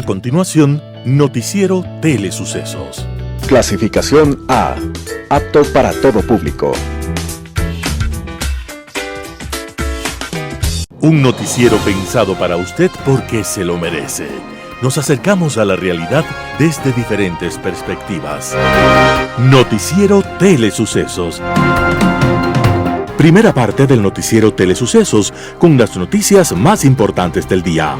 A continuación, Noticiero Telesucesos. Clasificación A. Apto para todo público. Un noticiero pensado para usted porque se lo merece. Nos acercamos a la realidad desde diferentes perspectivas. Noticiero Telesucesos. Primera parte del Noticiero Telesucesos con las noticias más importantes del día.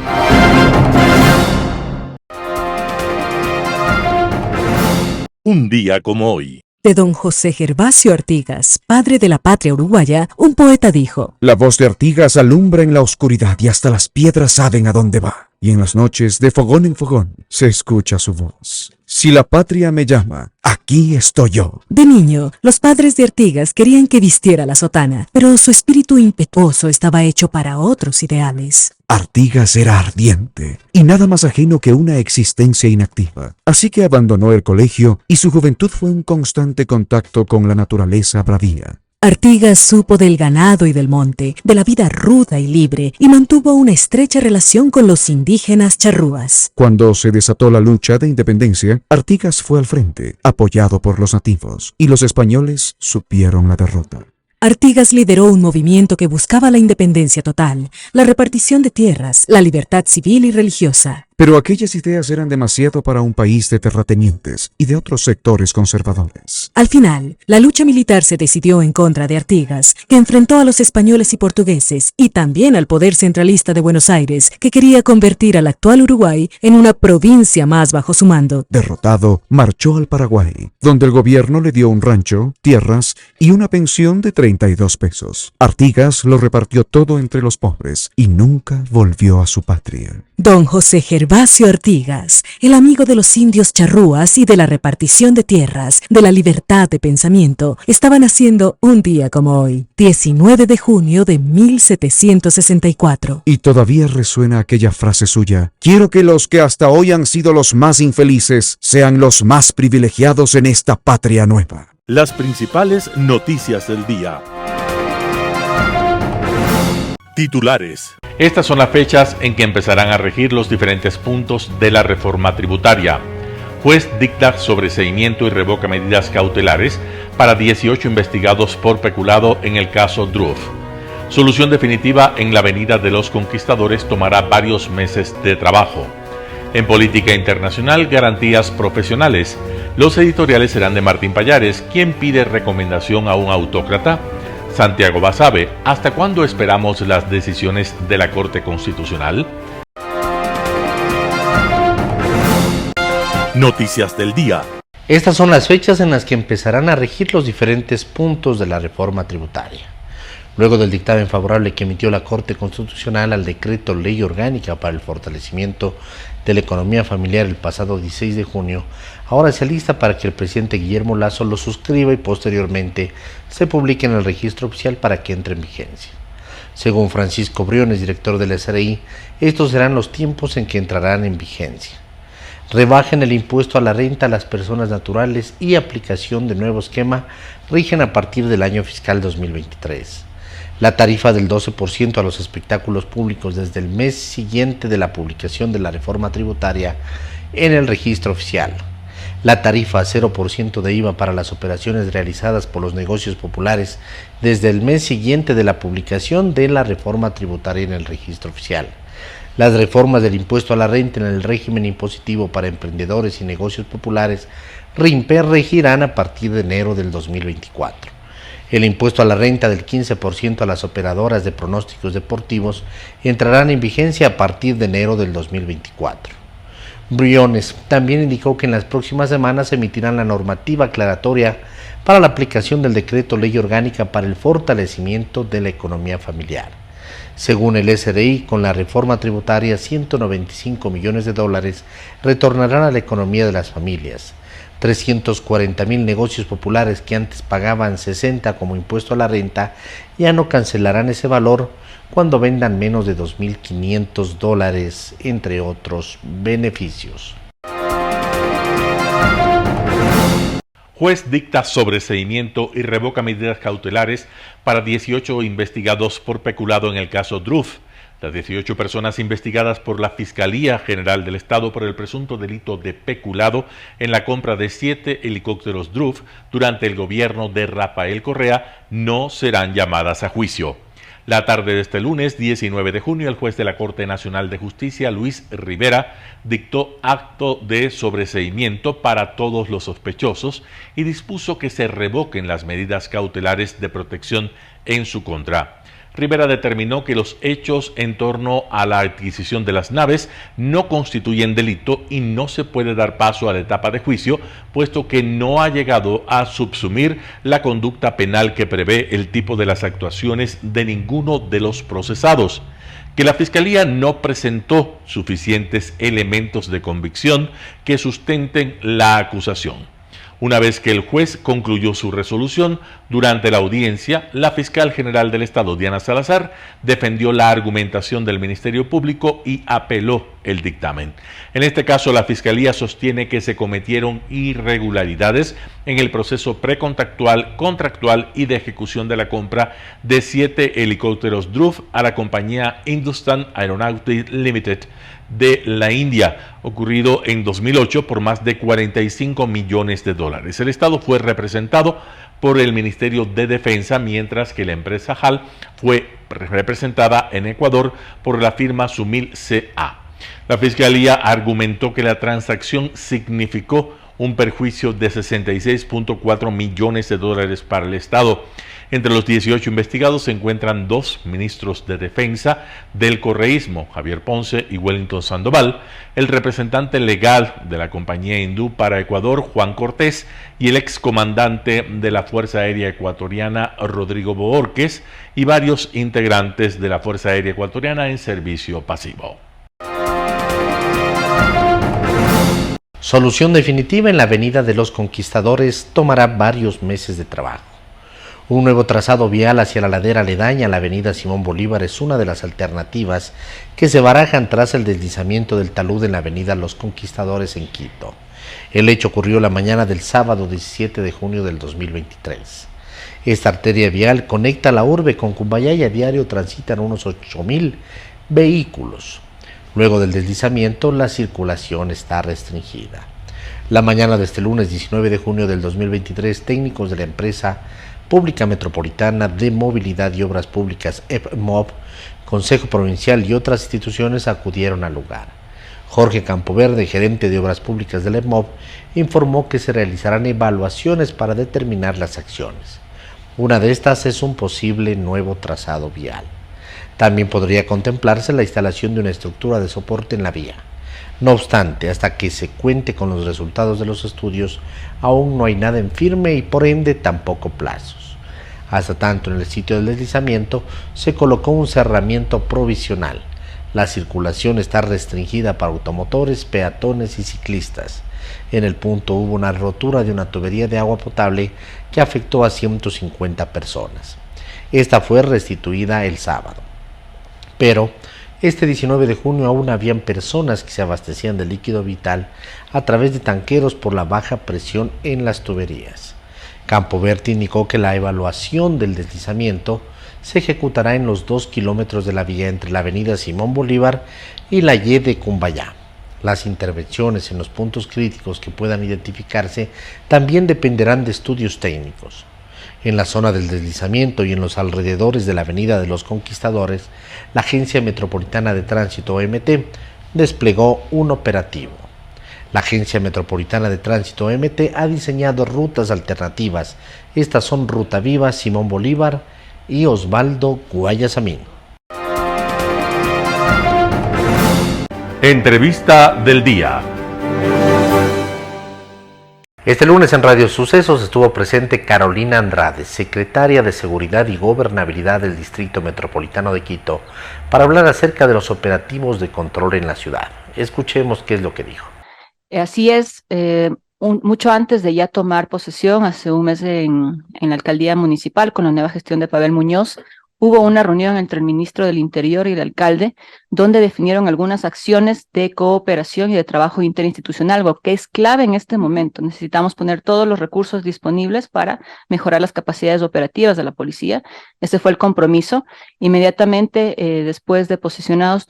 Un día como hoy. De don José Gervasio Artigas, padre de la patria uruguaya, un poeta dijo: La voz de Artigas alumbra en la oscuridad y hasta las piedras saben a dónde va. Y en las noches, de fogón en fogón, se escucha su voz. Si la patria me llama, aquí estoy yo. De niño, los padres de Artigas querían que vistiera la sotana, pero su espíritu impetuoso estaba hecho para otros ideales. Artigas era ardiente y nada más ajeno que una existencia inactiva. Así que abandonó el colegio y su juventud fue un constante contacto con la naturaleza bravía. Artigas supo del ganado y del monte, de la vida ruda y libre, y mantuvo una estrecha relación con los indígenas charrúas. Cuando se desató la lucha de independencia, Artigas fue al frente, apoyado por los nativos, y los españoles supieron la derrota. Artigas lideró un movimiento que buscaba la independencia total, la repartición de tierras, la libertad civil y religiosa. Pero aquellas ideas eran demasiado para un país de terratenientes y de otros sectores conservadores. Al final, la lucha militar se decidió en contra de Artigas, que enfrentó a los españoles y portugueses, y también al poder centralista de Buenos Aires, que quería convertir al actual Uruguay en una provincia más bajo su mando. Derrotado, marchó al Paraguay, donde el gobierno le dio un rancho, tierras y una pensión de 32 pesos. Artigas lo repartió todo entre los pobres y nunca volvió a su patria. Don José Gervasio Artigas, el amigo de los indios charrúas y de la repartición de tierras, de la libertad de pensamiento, estaba naciendo un día como hoy, 19 de junio de 1764. Y todavía resuena aquella frase suya: quiero que los que hasta hoy han sido los más infelices sean los más privilegiados en esta patria nueva. Las principales noticias del día. Titulares. Estas son las fechas en que empezarán a regir los diferentes puntos de la reforma tributaria. Juez dicta sobreseimiento y revoca medidas cautelares para 18 investigados por peculado en el caso Druff. Solución definitiva en la Avenida de los Conquistadores tomará varios meses de trabajo. En política internacional, garantías profesionales. Los editoriales serán de Martín Pallares, quien pide recomendación a un autócrata. Santiago Basabe, ¿hasta cuándo esperamos las decisiones de la Corte Constitucional? Noticias del día. Estas son las fechas en las que empezarán a regir los diferentes puntos de la reforma tributaria. Luego del dictamen favorable que emitió la Corte Constitucional al decreto Ley Orgánica para el fortalecimiento de la economía familiar el pasado 16 de junio, ahora se alista para que el presidente Guillermo Lasso lo suscriba y posteriormente se publique en el registro oficial para que entre en vigencia. Según Francisco Briones, director del SRI, estos serán los tiempos en que entrarán en vigencia. Rebajen el impuesto a la renta a las personas naturales y aplicación de nuevo esquema rigen a partir del año fiscal 2023. La tarifa del 12% a los espectáculos públicos desde el mes siguiente de la publicación de la reforma tributaria en el registro oficial. La tarifa 0% de IVA para las operaciones realizadas por los negocios populares desde el mes siguiente de la publicación de la reforma tributaria en el registro oficial. Las reformas del impuesto a la renta en el régimen impositivo para emprendedores y negocios populares RIMPE regirán a partir de enero del 2024. El impuesto a la renta del 15% a las operadoras de pronósticos deportivos entrarán en vigencia a partir de enero del 2024. Briones también indicó que en las próximas semanas emitirán la normativa aclaratoria para la aplicación del decreto Ley Orgánica para el fortalecimiento de la economía familiar. Según el SRI, con la reforma tributaria, $195 millones retornarán a la economía de las familias. 340,000 negocios populares que antes pagaban 60 como impuesto a la renta ya no cancelarán ese valor cuando vendan menos de $2.500, entre otros beneficios. Juez dicta sobreseimiento y revoca medidas cautelares para 18 investigados por peculado en el caso Druff. Las 18 personas investigadas por la Fiscalía General del Estado por el presunto delito de peculado en la compra de 7 helicópteros DRUF durante el gobierno de Rafael Correa no serán llamadas a juicio. La tarde de este lunes 19 de junio, el juez de la Corte Nacional de Justicia, Luis Rivera, dictó acto de sobreseimiento para todos los sospechosos y dispuso que se revoquen las medidas cautelares de protección en su contra. Rivera determinó que los hechos en torno a la adquisición de las naves no constituyen delito y no se puede dar paso a la etapa de juicio, puesto que no ha llegado a subsumir la conducta penal que prevé el tipo de las actuaciones de ninguno de los procesados, que la Fiscalía no presentó suficientes elementos de convicción que sustenten la acusación. Una vez que el juez concluyó su resolución, durante la audiencia, la fiscal general del Estado, Diana Salazar, defendió la argumentación del Ministerio Público y apeló el dictamen. En este caso, la Fiscalía sostiene que se cometieron irregularidades en el proceso precontractual, contractual y de ejecución de la compra de 7 helicópteros DRUF a la compañía Hindustan Aeronautics Limited de la India, ocurrido en 2008 por más de 45 millones de dólares. El Estado fue representado por el Ministerio de Defensa, mientras que la empresa HAL fue representada en Ecuador por la firma Sumil CA. La Fiscalía argumentó que la transacción significó un perjuicio de 66.4 millones de dólares para el Estado. Entre los 18 investigados se encuentran 2 ministros de defensa del correísmo, Javier Ponce y Wellington Sandoval, el representante legal de la compañía hindú para Ecuador, Juan Cortés, y el excomandante de la Fuerza Aérea Ecuatoriana, Rodrigo Bohórquez, y varios integrantes de la Fuerza Aérea Ecuatoriana en servicio pasivo. Solución definitiva en la Avenida de los Conquistadores tomará varios meses de trabajo. Un nuevo trazado vial hacia la ladera aledaña a la avenida Simón Bolívar es una de las alternativas que se barajan tras el deslizamiento del talud en la avenida Los Conquistadores en Quito. El hecho ocurrió la mañana del sábado 17 de junio del 2023. Esta arteria vial conecta la urbe con Cumbayá y a diario transitan unos 8.000 vehículos. Luego del deslizamiento, la circulación está restringida. La mañana de este lunes 19 de junio del 2023, técnicos de la empresa Pública Metropolitana de Movilidad y Obras Públicas, EPMOB, Consejo Provincial y otras instituciones acudieron al lugar. Jorge Campoverde, gerente de Obras Públicas del EPMOB, informó que se realizarán evaluaciones para determinar las acciones. Una de estas es un posible nuevo trazado vial. También podría contemplarse la instalación de una estructura de soporte en la vía. No obstante, hasta que se cuente con los resultados de los estudios, aún no hay nada en firme y por ende tampoco plazos. Hasta tanto, en el sitio del deslizamiento se colocó un cerramiento provisional. La circulación está restringida para automotores, peatones y ciclistas. En el punto hubo una rotura de una tubería de agua potable que afectó a 150 personas. Esta fue restituida el sábado. Pero este 19 de junio aún habían personas que se abastecían de líquido vital a través de tanqueros por la baja presión en las tuberías. Campoverde indicó que la evaluación del deslizamiento se ejecutará en los 2 kilómetros de la vía entre la avenida Simón Bolívar y la Y de Cumbayá. Las intervenciones en los puntos críticos que puedan identificarse también dependerán de estudios técnicos. En la zona del deslizamiento y en los alrededores de la Avenida de los Conquistadores, la Agencia Metropolitana de Tránsito OMT desplegó un operativo. La Agencia Metropolitana de Tránsito OMT ha diseñado rutas alternativas. Estas son Ruta Viva, Simón Bolívar y Osvaldo Guayasamín. Entrevista del día. Este lunes en Radio Sucesos estuvo presente Carolina Andrade, secretaria de Seguridad y Gobernabilidad del Distrito Metropolitano de Quito, para hablar acerca de los operativos de control en la ciudad. Escuchemos qué es lo que dijo. Así es, mucho antes de ya tomar posesión, hace un mes en la alcaldía municipal, con la nueva gestión de Pavel Muñoz, hubo una reunión entre el ministro del Interior y el alcalde, donde definieron algunas acciones de cooperación y de trabajo interinstitucional, algo que es clave en este momento. Necesitamos poner todos los recursos disponibles para mejorar las capacidades operativas de la policía. Ese fue el compromiso. Inmediatamente después de posicionados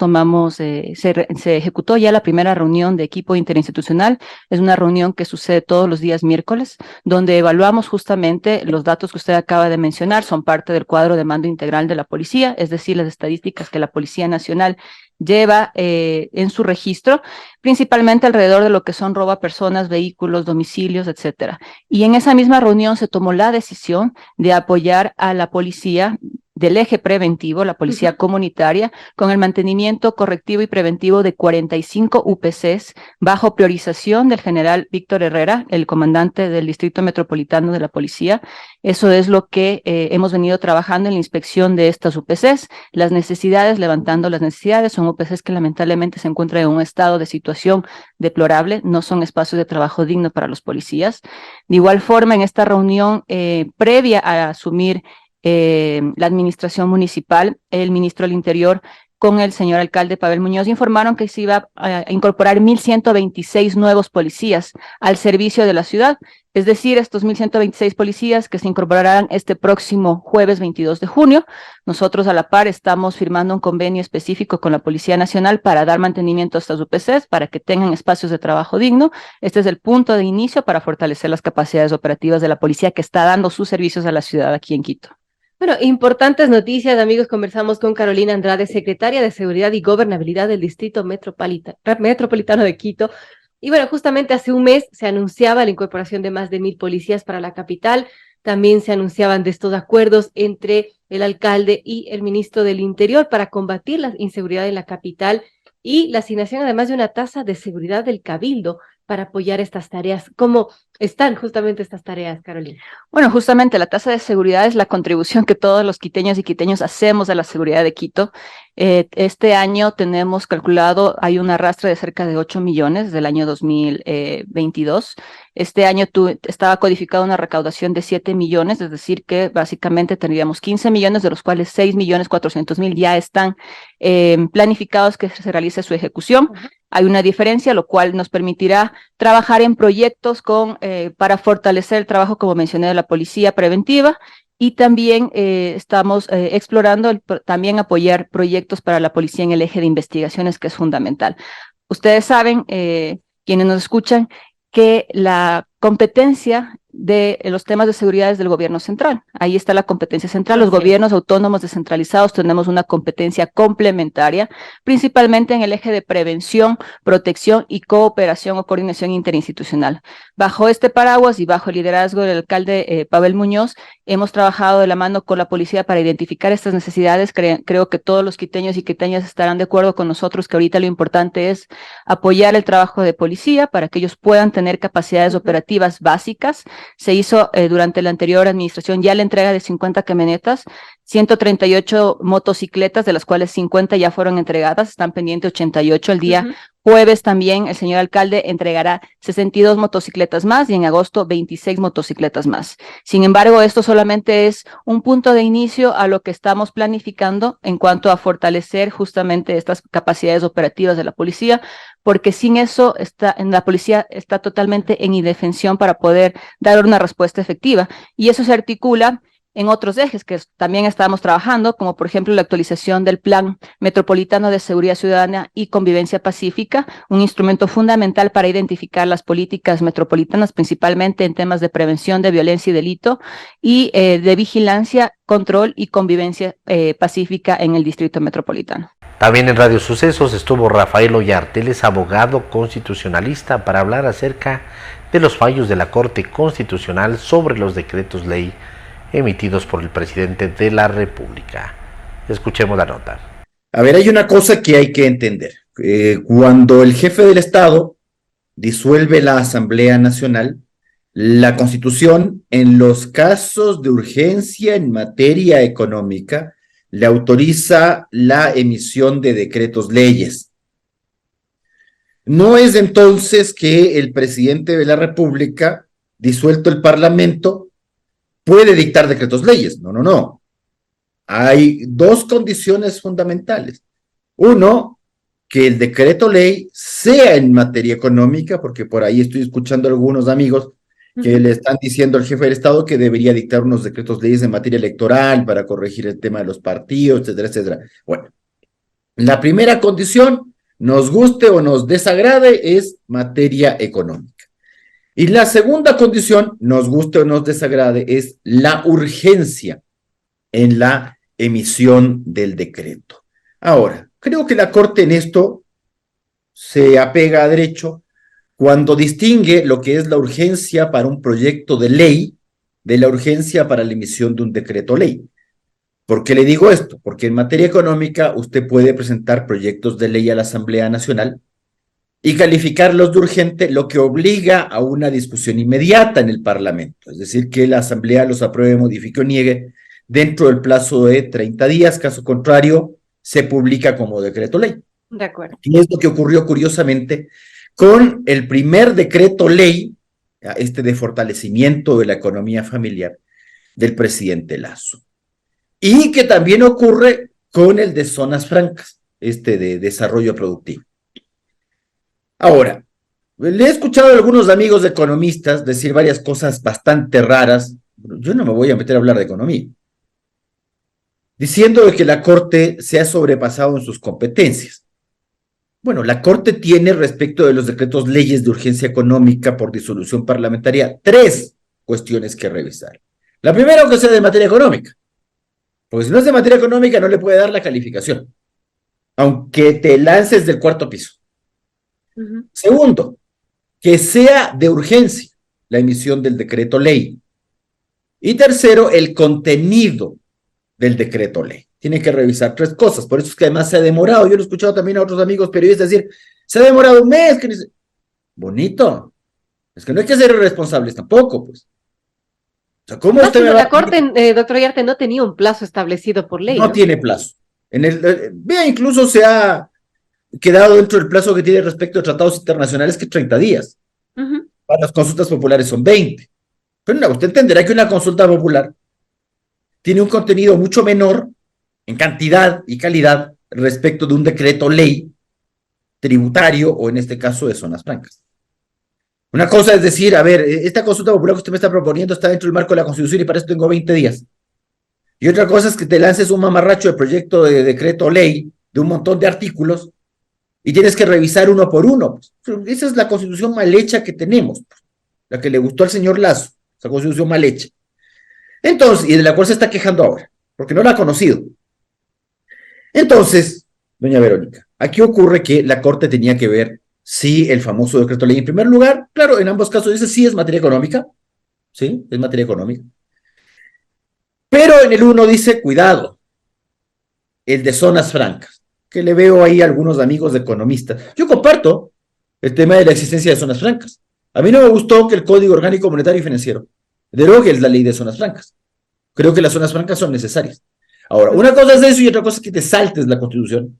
se ejecutó ya la primera reunión de equipo interinstitucional. Es una reunión que sucede todos los días miércoles, donde evaluamos justamente los datos que usted acaba de mencionar, son parte del cuadro de mando integral de la policía, es decir, las estadísticas que la Policía Nacional lleva en su registro, principalmente alrededor de lo que son robo a personas, vehículos, domicilios, etcétera. Y en esa misma reunión se tomó la decisión de apoyar a la policía del eje preventivo, la policía comunitaria, con el mantenimiento correctivo y preventivo de 45 UPCs bajo priorización del general Víctor Herrera, el comandante del Distrito Metropolitano de la Policía. Eso es lo que hemos venido trabajando en la inspección de estas UPCs, las necesidades, levantando las necesidades. Son UPCs que lamentablemente se encuentran en un estado de situación deplorable, no son espacios de trabajo digno para los policías. De igual forma, en esta reunión previa a asumir la administración municipal, el ministro del Interior con el señor alcalde Pavel Muñoz informaron que se iba a incorporar 1,126 nuevos policías al servicio de la ciudad, es decir, estos 1,126 policías que se incorporarán este próximo jueves 22 de junio. Nosotros a la par estamos firmando un convenio específico con la Policía Nacional para dar mantenimiento a estas UPCs, para que tengan espacios de trabajo digno. Este es el punto de inicio para fortalecer las capacidades operativas de la policía que está dando sus servicios a la ciudad aquí en Quito. Bueno, importantes noticias, amigos. Conversamos con Carolina Andrade, secretaria de Seguridad y Gobernabilidad del Distrito Metropolitano de Quito. Y bueno, justamente hace un mes se anunciaba la incorporación de más de 1,000 policías para la capital. También se anunciaban de estos acuerdos entre el alcalde y el ministro del Interior para combatir la inseguridad en la capital y la asignación además de una tasa de seguridad del Cabildo para apoyar estas tareas. ¿Cómo están justamente estas tareas, Carolina? Bueno, justamente la tasa de seguridad es la contribución que todos los quiteños y quiteños hacemos a la seguridad de Quito. Este año tenemos calculado, hay un arrastre de cerca de 8 millones del año 2022. Este año estaba codificada una recaudación de 7 millones, es decir, que básicamente tendríamos 15 millones, de los cuales 6.400.000 ya están planificados que se realice su ejecución. Hay una diferencia, lo cual nos permitirá trabajar en proyectos para fortalecer el trabajo, como mencioné, de la policía preventiva, y también estamos explorando también apoyar proyectos para la policía en el eje de investigaciones, que es fundamental. Ustedes saben, quienes nos escuchan, que la competencia de los temas de seguridad es del gobierno central. Ahí está la competencia central. Los gobiernos autónomos descentralizados tenemos una competencia complementaria, principalmente en el eje de prevención, protección y cooperación o coordinación interinstitucional. Bajo este paraguas y bajo el liderazgo del alcalde Pavel Muñoz, hemos trabajado de la mano con la policía para identificar estas necesidades. Creo que todos los quiteños y quiteñas estarán de acuerdo con nosotros que ahorita lo importante es apoyar el trabajo de policía para que ellos puedan tener capacidades operativas básicas. Se hizo durante la anterior administración ya la entrega de 50 camionetas, 138 motocicletas, de las cuales 50 ya fueron entregadas, están pendientes 88 el día. Jueves también el señor alcalde entregará 62 motocicletas más y en agosto 26 motocicletas más. Sin embargo, esto solamente es un punto de inicio a lo que estamos planificando en cuanto a fortalecer justamente estas capacidades operativas de la policía, porque sin eso la policía está totalmente en indefensión para poder dar una respuesta efectiva. Y eso se articula en otros ejes que también estamos trabajando, como por ejemplo la actualización del Plan Metropolitano de Seguridad Ciudadana y Convivencia Pacífica, un instrumento fundamental para identificar las políticas metropolitanas, principalmente en temas de prevención de violencia y delito, y de vigilancia, control y convivencia pacífica en el Distrito Metropolitano. También en Radio Sucesos estuvo Rafael Ollarte, él es abogado constitucionalista, para hablar acerca de los fallos de la Corte Constitucional sobre los decretos ley emitidos por el presidente de la República. Escuchemos la nota. A ver, hay una cosa que hay que entender. Cuando el jefe del Estado disuelve la Asamblea Nacional, la Constitución, en los casos de urgencia en materia económica, le autoriza la emisión de decretos leyes. No es entonces que el presidente de la República, disuelto el Parlamento, puede dictar decretos leyes. No. hay dos condiciones fundamentales. Uno, que el decreto ley sea en materia económica, porque por ahí estoy escuchando a algunos amigos que le están diciendo al jefe del Estado que debería dictar unos decretos leyes en materia electoral para corregir el tema de los partidos, etcétera, etcétera. Bueno, la primera condición, nos guste o nos desagrade, es materia económica. Y la segunda condición, nos guste o nos desagrade, es la urgencia en la emisión del decreto. Ahora, creo que la Corte en esto se apega a derecho cuando distingue lo que es la urgencia para un proyecto de ley de la urgencia para la emisión de un decreto ley. ¿Por qué le digo esto? Porque en materia económica usted puede presentar proyectos de ley a la Asamblea Nacional y calificarlos de urgente, lo que obliga a una discusión inmediata en el Parlamento, es decir, que la Asamblea los apruebe, modifique o niegue dentro del plazo de 30 días, caso contrario, se publica como decreto ley. De acuerdo. Y es lo que ocurrió curiosamente con el primer decreto ley, de fortalecimiento de la economía familiar del presidente Lasso. Y que también ocurre con el de zonas francas, de desarrollo productivo. Ahora, le he escuchado a algunos amigos economistas decir varias cosas bastante raras. Yo no me voy a meter a hablar de economía. Diciendo de que la Corte se ha sobrepasado en sus competencias. Bueno, la Corte tiene respecto de los decretos leyes de urgencia económica por disolución parlamentaria 3 cuestiones que revisar. La primera, que sea de materia económica. Porque si no es de materia económica no le puede dar la calificación. Aunque te lances del 4º piso. Segundo, que sea de urgencia la emisión del decreto ley. Y tercero, el contenido del decreto ley. Tiene que revisar 3 cosas, por eso es que además se ha demorado. Yo lo he escuchado también a otros amigos periodistas decir, se ha demorado un mes. Bonito. Es que no hay que ser irresponsables tampoco, pues. O sea, ¿cómo usted me va La Corte, doctor Yarte, no tenía un plazo establecido por ley. No tiene plazo. Vea, incluso se ha quedado dentro del plazo que tiene respecto a tratados internacionales, que es 30 días. Para las consultas populares son 20. Pero no, usted entenderá que una consulta popular tiene un contenido mucho menor en cantidad y calidad respecto de un decreto ley tributario o en este caso de zonas francas. Una cosa es decir, a ver, esta consulta popular que usted me está proponiendo está dentro del marco de la Constitución y para eso tengo 20 días. Y otra cosa es que te lances un mamarracho de proyecto de decreto ley de un montón de artículos y tienes que revisar uno por uno. Esa es la Constitución mal hecha que tenemos, la que le gustó al señor Lasso, esa Constitución mal hecha. Entonces, y de la cual se está quejando ahora, porque no la ha conocido. Entonces, doña Verónica, aquí ocurre que la Corte tenía que ver si el famoso decreto ley, en primer lugar, claro, en ambos casos dice sí es materia económica, sí, es materia económica, pero en el uno dice, cuidado, el de zonas francas, que le veo ahí a algunos amigos de economistas. Yo comparto el tema de la existencia de zonas francas. A mí no me gustó que el Código Orgánico Monetario y Financiero derogue la ley de zonas francas. Creo que las zonas francas son necesarias. Ahora, una cosa es eso y otra cosa es que te saltes la Constitución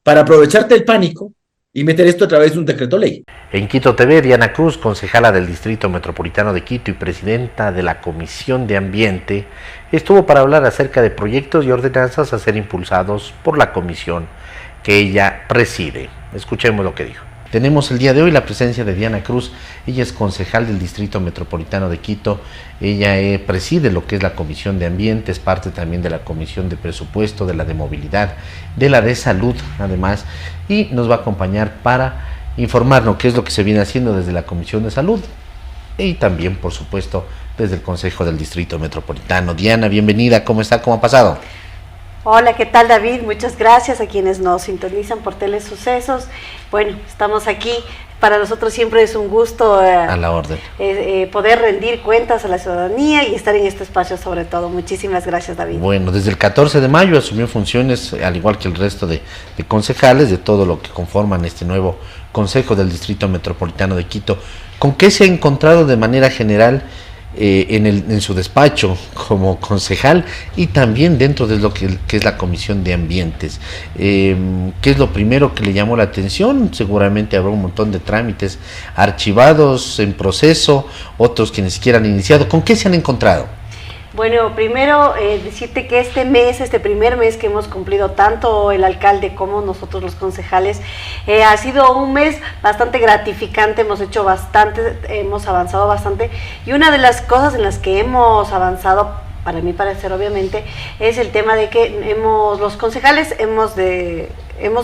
para aprovecharte el pánico y meter esto a través de un decreto ley. En Quito TV, Diana Cruz, concejala del Distrito Metropolitano de Quito y presidenta de la Comisión de Ambiente, estuvo para hablar acerca de proyectos y ordenanzas a ser impulsados por la comisión que ella preside. Escuchemos lo que dijo. Tenemos el día de hoy la presencia de Diana Cruz. Ella es concejal del Distrito Metropolitano de Quito. Ella preside lo que es la Comisión de Ambiente, es parte también de la Comisión de Presupuesto, de la de Movilidad, de la de Salud, además, y nos va a acompañar para informarnos qué es lo que se viene haciendo desde la Comisión de Salud y también, por supuesto, desde el Consejo del Distrito Metropolitano. Diana, bienvenida. ¿Cómo está? ¿Cómo ha pasado? Hola, ¿qué tal, David? Muchas gracias a quienes nos sintonizan por Telesucesos. Bueno, estamos aquí. Para nosotros siempre es un gusto a la orden. Poder rendir cuentas a la ciudadanía y estar en este espacio sobre todo. Muchísimas gracias, David. Bueno, desde el 14 de mayo asumió funciones, al igual que el resto de concejales, de todo lo que conforman este nuevo Consejo del Distrito Metropolitano de Quito. ¿Con qué se ha encontrado de manera general en su despacho como concejal y también dentro de lo que es la Comisión de Ambientes? ¿Qué es lo primero que le llamó la atención? Seguramente habrá un montón de trámites archivados en proceso, otros que ni siquiera han iniciado. ¿Con qué se han encontrado? Bueno, primero decirte que este primer mes que hemos cumplido tanto el alcalde como nosotros los concejales, ha sido un mes bastante gratificante, hemos hecho bastante, hemos avanzado bastante, y una de las cosas en las que hemos avanzado, para mi parecer obviamente, es el tema de que los concejales hemos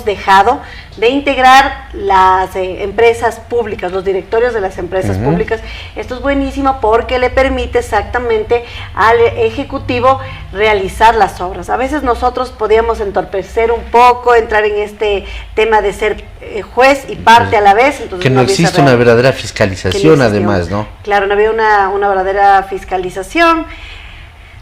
dejado de integrar las empresas públicas, los directorios de las empresas públicas. Esto es buenísimo porque le permite exactamente al ejecutivo realizar las obras. A veces nosotros podíamos entorpecer un poco, entrar en este tema de ser juez y parte a la vez. Entonces que no existe una verdadera fiscalización además, ¿no? Claro, no había una verdadera fiscalización.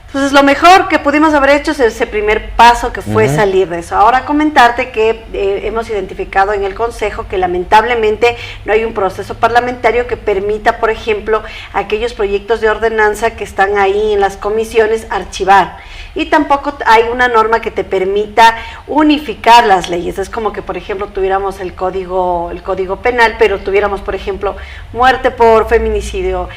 Entonces, lo mejor que pudimos haber hecho es ese primer paso que fue salir de eso. Ahora comentarte que hemos identificado en el Consejo que lamentablemente no hay un proceso parlamentario que permita, por ejemplo, aquellos proyectos de ordenanza que están ahí en las comisiones archivar. Y tampoco hay una norma que te permita unificar las leyes. Es como que, por ejemplo, tuviéramos el código penal, pero tuviéramos, por ejemplo, muerte por feminicidio,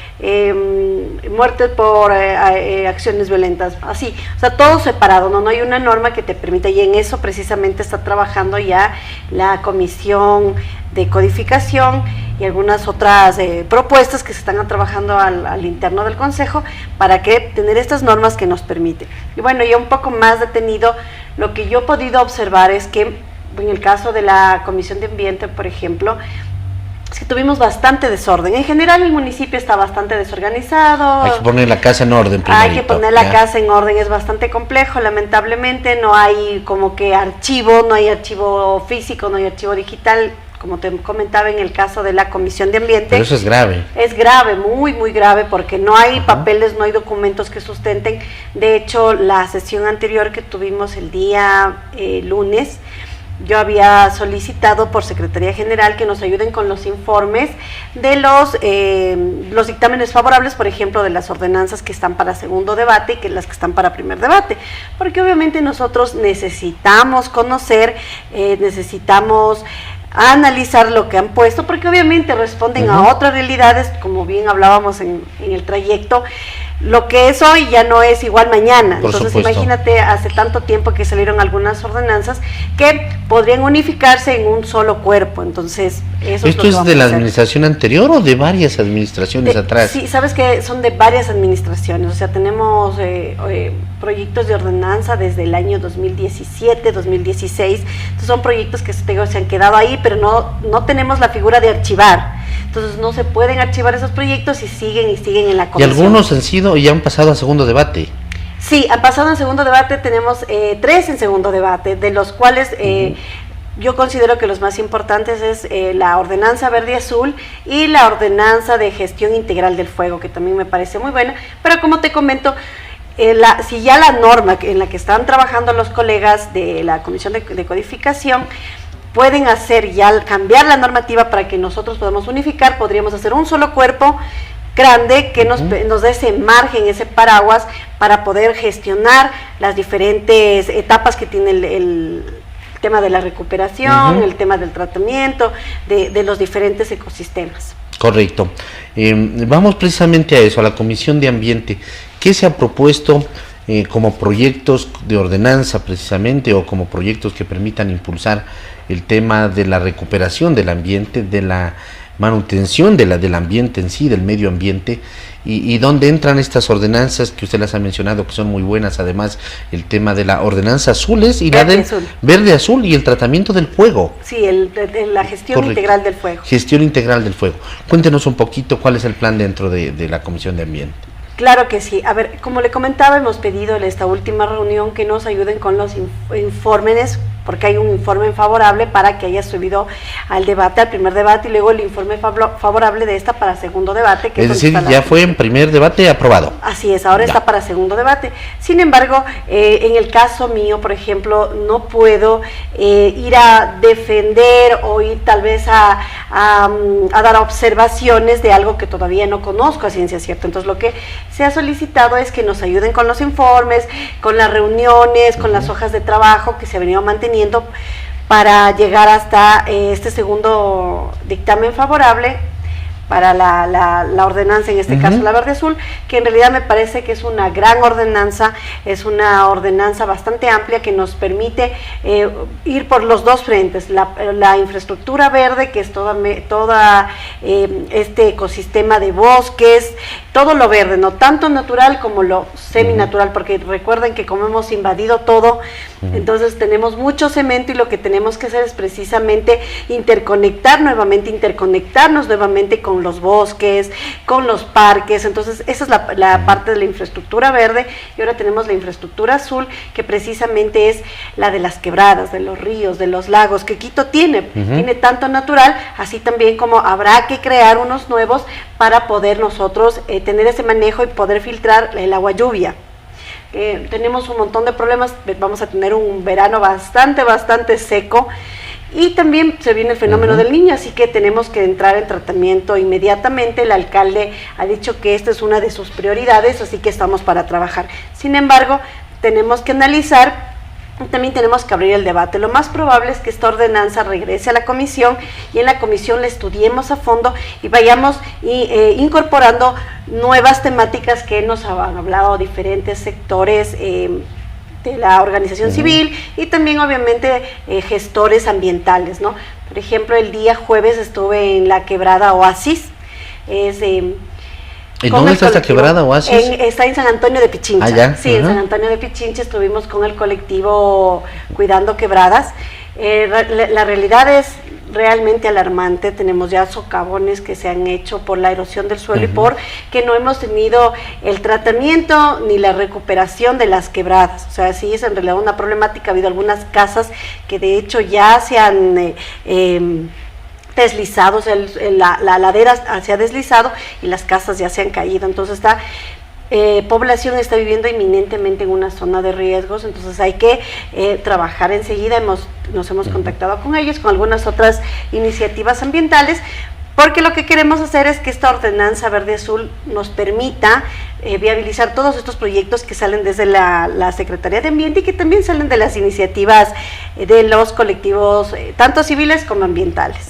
muerte por acciones violentas, así, o sea, todo separado, no hay una norma que te permita, y en eso precisamente está trabajando ya la Comisión de Codificación y algunas otras propuestas que se están trabajando al interno del Consejo para que tener estas normas que nos permiten. Y bueno, ya un poco más detenido, lo que yo he podido observar es que en el caso de la Comisión de Ambiente, por ejemplo, es que tuvimos bastante desorden. En general el municipio está bastante desorganizado. Hay que poner la casa en orden primerito. Hay que poner la casa en orden, es bastante complejo. Lamentablemente no hay como que archivo, no hay archivo físico, no hay archivo digital, como te comentaba en el caso de la Comisión de Ambiente. Pero eso es grave. Es grave, muy, muy grave, porque no hay papeles, no hay documentos que sustenten. De hecho, la sesión anterior que tuvimos el día lunes, yo había solicitado por Secretaría General que nos ayuden con los informes de los dictámenes favorables, por ejemplo, de las ordenanzas que están para segundo debate y que las que están para primer debate, porque obviamente nosotros necesitamos conocer, necesitamos analizar lo que han puesto, porque obviamente responden a otras realidades, como bien hablábamos en el trayecto. Lo que es hoy ya no es igual mañana. Por Entonces supuesto. Imagínate, hace tanto tiempo que salieron algunas ordenanzas que podrían unificarse en un solo cuerpo. Entonces eso ¿Esto es de la hacer. administración anterior o de varias administraciones atrás? Sí, sabes que son de varias administraciones. O sea, tenemos proyectos de ordenanza desde el año 2017, 2016. Entonces son proyectos que se han quedado ahí, pero no tenemos la figura de archivar. Entonces no se pueden archivar esos proyectos y siguen en la comisión. Y algunos han sido y han pasado a segundo debate. Sí, han pasado en segundo debate, tenemos 3 en segundo debate, de los cuales yo considero que los más importantes es la ordenanza verde y azul y la ordenanza de gestión integral del fuego, que también me parece muy buena, pero como te comento, si ya la norma en la que están trabajando los colegas de la Comisión de Codificación pueden cambiar la normativa para que nosotros podamos unificar, podríamos hacer un solo cuerpo grande que nos dé ese margen, ese paraguas para poder gestionar las diferentes etapas que tiene el tema de la recuperación, el tema del tratamiento, de los diferentes ecosistemas. Correcto. Vamos precisamente a eso, a la Comisión de Ambiente. ¿Qué se ha propuesto como proyectos de ordenanza precisamente, o como proyectos que permitan impulsar el tema de la recuperación del ambiente, de la manutención del ambiente en sí, del medio ambiente, y dónde entran estas ordenanzas que usted las ha mencionado, que son muy buenas? Además, el tema de la ordenanza azules y la del verde azul y el tratamiento del fuego? Sí, la gestión Correcto. integral del fuego. Gestión integral del fuego. Cuéntenos un poquito cuál es el plan dentro de la Comisión de Ambiente. Claro que sí. A ver, como le comentaba, hemos pedido en esta última reunión que nos ayuden con los informes, porque hay un informe favorable para que haya subido al debate, al primer debate, y luego el informe favorable de esta para segundo debate. Es decir, ya fue en primer debate aprobado. Así es, ahora está para segundo debate. Sin embargo, en el caso mío, por ejemplo, no puedo ir a defender o ir tal vez a dar observaciones de algo que todavía no conozco a ciencia cierta. Entonces, lo que se ha solicitado es que nos ayuden con los informes, con las reuniones, con las hojas de trabajo que se ha venido manteniendo para llegar hasta este segundo dictamen favorable, para la ordenanza, en este caso la verde azul, que en realidad me parece que es una gran ordenanza, es una ordenanza bastante amplia que nos permite ir por los dos frentes, la infraestructura verde, que es toda este ecosistema de bosques, todo lo verde, no tanto natural como lo seminatural, porque recuerden que como hemos invadido todo, entonces tenemos mucho cemento y lo que tenemos que hacer es precisamente interconectarnos nuevamente con los bosques, con los parques. Entonces esa es la parte de la infraestructura verde, y ahora tenemos la infraestructura azul, que precisamente es la de las quebradas, de los ríos, de los lagos, que Quito tiene tanto natural, así también como habrá que crear unos nuevos para poder nosotros tener ese manejo y poder filtrar el agua lluvia. Tenemos un montón de problemas, vamos a tener un verano bastante seco, y también se viene el fenómeno del Niño, así que tenemos que entrar en tratamiento inmediatamente. El alcalde ha dicho que esta es una de sus prioridades, así que estamos para trabajar. Sin embargo, tenemos que analizar, también tenemos que abrir el debate. Lo más probable es que esta ordenanza regrese a la comisión, y en la comisión la estudiemos a fondo y vayamos incorporando nuevas temáticas que nos han hablado diferentes sectores de la organización civil, y también obviamente gestores ambientales, ¿no? Por ejemplo, el día jueves estuve en la quebrada Oasis. ¿Y dónde está esta quebrada Oasis? Está en San Antonio de Pichincha. Ah, ya. Sí, en San Antonio de Pichincha estuvimos con el colectivo Cuidando Quebradas. La realidad es realmente alarmante. Tenemos ya socavones que se han hecho por la erosión del suelo y por que no hemos tenido el tratamiento ni la recuperación de las quebradas. O sea, sí es en realidad una problemática. Ha habido algunas casas que de hecho ya se han deslizado, o sea, la ladera se ha deslizado y las casas ya se han caído. Entonces esta población está viviendo inminentemente en una zona de riesgos, entonces hay que trabajar enseguida. Nos hemos contactado con ellos, con algunas otras iniciativas ambientales, porque lo que queremos hacer es que esta ordenanza verde azul nos permita viabilizar todos estos proyectos que salen desde la Secretaría de Ambiente, y que también salen de las iniciativas de los colectivos tanto civiles como ambientales.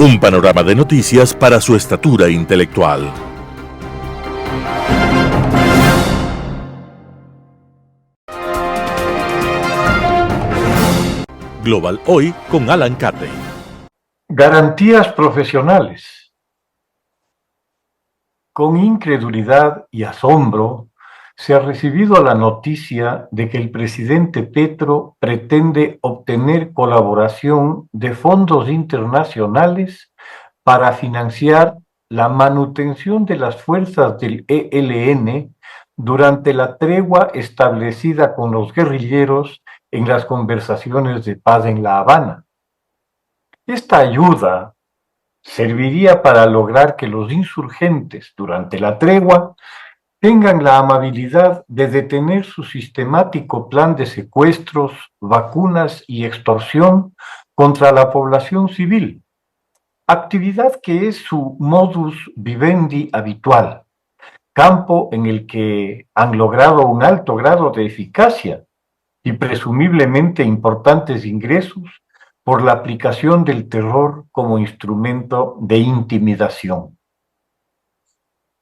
Un panorama de noticias para su estatura intelectual. Global Hoy con Alan Carney. Garantías profesionales. Con incredulidad y asombro se ha recibido la noticia de que el presidente Petro pretende obtener colaboración de fondos internacionales para financiar la manutención de las fuerzas del ELN durante la tregua establecida con los guerrilleros en las conversaciones de paz en La Habana. Esta ayuda serviría para lograr que los insurgentes durante la tregua tengan la amabilidad de detener su sistemático plan de secuestros, vacunas y extorsión contra la población civil, actividad que es su modus vivendi habitual, campo en el que han logrado un alto grado de eficacia y presumiblemente importantes ingresos por la aplicación del terror como instrumento de intimidación.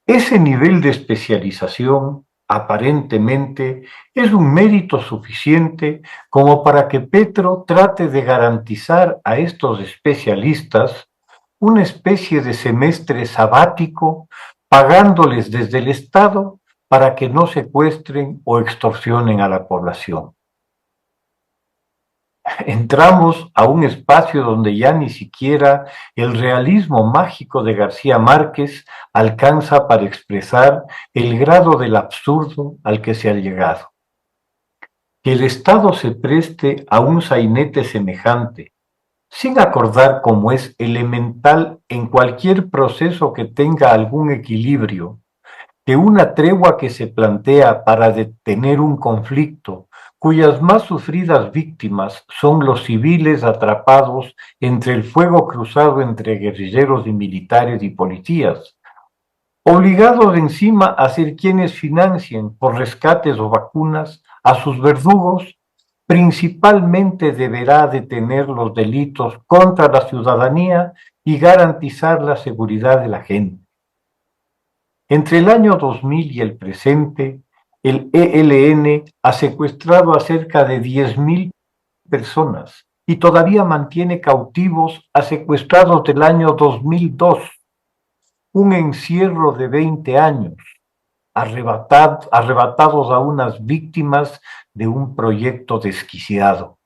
Ese nivel de especialización, aparentemente, es un mérito suficiente como para que Petro trate de garantizar a estos especialistas una especie de semestre sabático, pagándoles desde el Estado para que no secuestren o extorsionen a la población. Entramos a un espacio donde ya ni siquiera el realismo mágico de García Márquez alcanza para expresar el grado del absurdo al que se ha llegado. Que el Estado se preste a un sainete semejante, sin acordar como es elemental en cualquier proceso que tenga algún equilibrio, que una tregua que se plantea para detener un conflicto cuyas más sufridas víctimas son los civiles atrapados entre el fuego cruzado entre guerrilleros y militares y policías, obligados encima a ser quienes financien por rescates o vacunas a sus verdugos, principalmente deberá detener los delitos contra la ciudadanía y garantizar la seguridad de la gente. Entre el año 2000 y el presente, el ELN ha secuestrado a cerca de 10.000 personas y todavía mantiene cautivos a secuestrados del año 2002, un encierro de 20 años, arrebatados a unas víctimas de un proyecto desquiciado.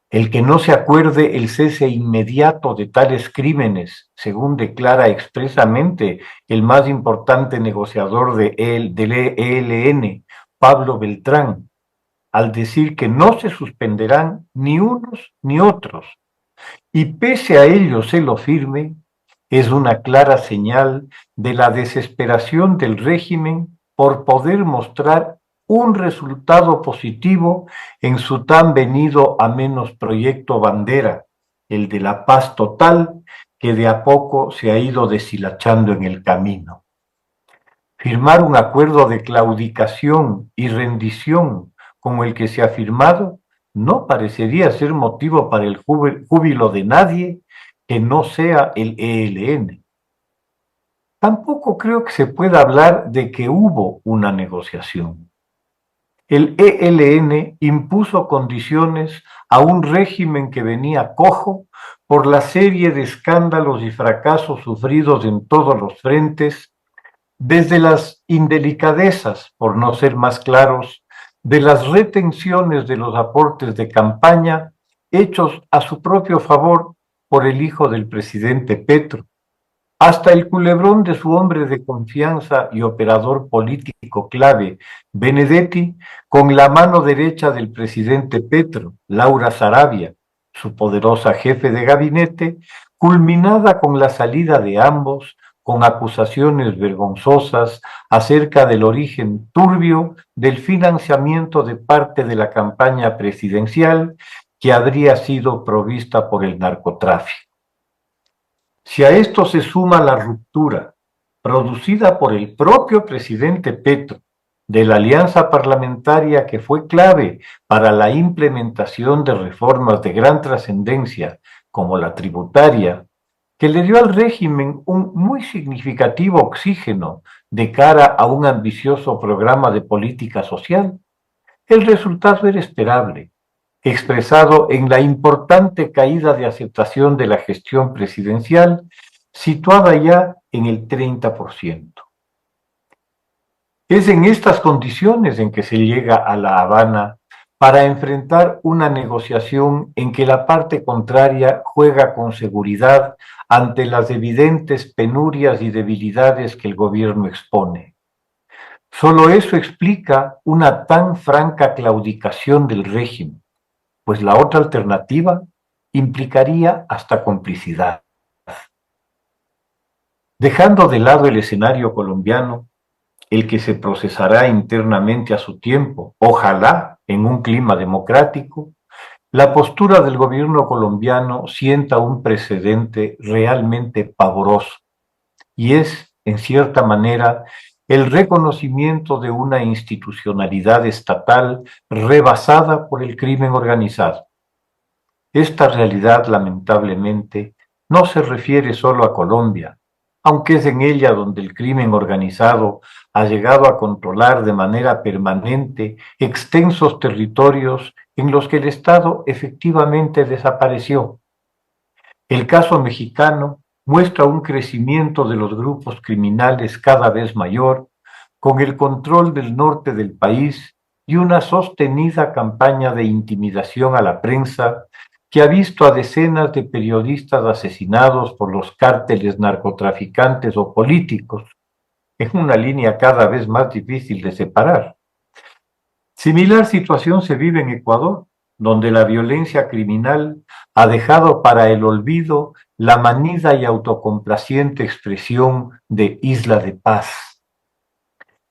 El que no se acuerde el cese inmediato de tales crímenes, según declara expresamente el más importante negociador del ELN, Pablo Beltrán, al decir que no se suspenderán ni unos ni otros, y pese a ello se lo firme, es una clara señal de la desesperación del régimen por poder mostrar un resultado positivo en su tan venido a menos proyecto bandera, el de la paz total, que de a poco se ha ido deshilachando en el camino. Firmar un acuerdo de claudicación y rendición como el que se ha firmado no parecería ser motivo para el júbilo de nadie que no sea el ELN. Tampoco creo que se pueda hablar de que hubo una negociación. El ELN impuso condiciones a un régimen que venía cojo por la serie de escándalos y fracasos sufridos en todos los frentes, desde las indelicadezas, por no ser más claros, de las retenciones de los aportes de campaña hechos a su propio favor por el hijo del presidente Petro, hasta el culebrón de su hombre de confianza y operador político clave, Benedetti, con la mano derecha del presidente Petro, Laura Sarabia, su poderosa jefe de gabinete, culminada con la salida de ambos, con acusaciones vergonzosas acerca del origen turbio del financiamiento de parte de la campaña presidencial que habría sido provista por el narcotráfico. Si a esto se suma la ruptura producida por el propio presidente Petro de la alianza parlamentaria que fue clave para la implementación de reformas de gran trascendencia como la tributaria, que le dio al régimen un muy significativo oxígeno de cara a un ambicioso programa de política social, el resultado era esperable, expresado en la importante caída de aceptación de la gestión presidencial, situada ya en el 30%. Es en estas condiciones en que se llega a La Habana para enfrentar una negociación en que la parte contraria juega con seguridad ante las evidentes penurias y debilidades que el gobierno expone. Solo eso explica una tan franca claudicación del régimen, pues la otra alternativa implicaría hasta complicidad. Dejando de lado el escenario colombiano, el que se procesará internamente a su tiempo, ojalá en un clima democrático, la postura del gobierno colombiano sienta un precedente realmente pavoroso, y es, en cierta manera, el reconocimiento de una institucionalidad estatal rebasada por el crimen organizado. Esta realidad, lamentablemente, no se refiere solo a Colombia, aunque es en ella donde el crimen organizado ha llegado a controlar de manera permanente extensos territorios en los que el Estado efectivamente desapareció. El caso mexicano muestra un crecimiento de los grupos criminales cada vez mayor, con el control del norte del país y una sostenida campaña de intimidación a la prensa que ha visto a decenas de periodistas asesinados por los cárteles narcotraficantes o políticos, en una línea cada vez más difícil de separar. Similar situación se vive en Ecuador, donde la violencia criminal ha dejado para el olvido la manida y autocomplaciente expresión de Isla de Paz.